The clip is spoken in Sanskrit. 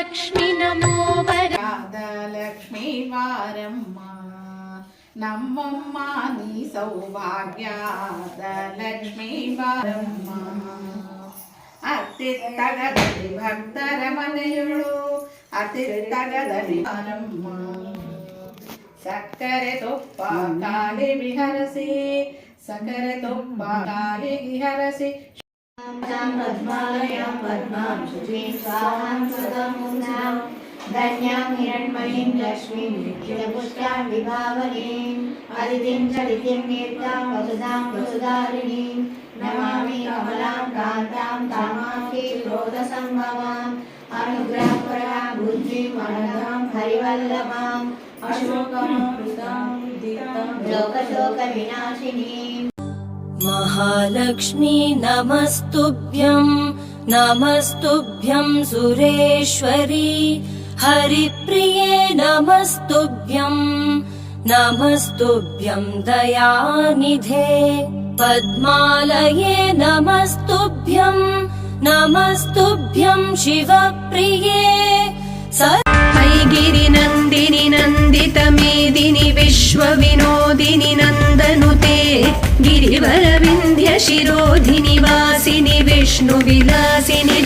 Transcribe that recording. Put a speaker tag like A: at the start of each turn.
A: लक्ष्मी नमो
B: लक्ष्मी वारम्मा नम्मम्म नी सौभाग्याद लक्ष्मी वारम्मा अतित्तगदि भक्तर मನೆಯುಳು अतित्तगदि वारम्म ಸಕ್ಕರೆ ತುಪ್ಪ ಕಾಲಿ ವಿಹರಸಿ ಸಕ್ಕರೆ ತುಪ್ಪ ಕಾಲಿ ವಿಹರಸಿ
C: पद्मालयां पद्मां शुचिं स्वाहां सदा मुञ्चां धन्यां हिरण्मयीं लक्ष्मीं नित्यपुष्टां विभावरीं अदितिं च दितिं कीर्तां वसुधां वसुधारिणीं नमामि कमलां कान्तां कामाक्षी क्रोधसम्भवाम् अनुग्रहपरां बुद्धिं अनघां हरिवल्लभाम् अशोकमोहितां लोकशोकविनाशिनीं
A: महालक्ष्मी नमस्तुभ्यं सुरेश्वरी हरिप्रिये नमस्तुभ्यं दयानिधे पद्मालये नमस्तुभ्यं शिवप्रिये ऐगिरिनन्दिनि नन्दितमेदिनि विश्वविनोदिनि नन्दनुते गिरिवरविन्ध्यशिरोधिनि वासिनि विष्णुविलासिनि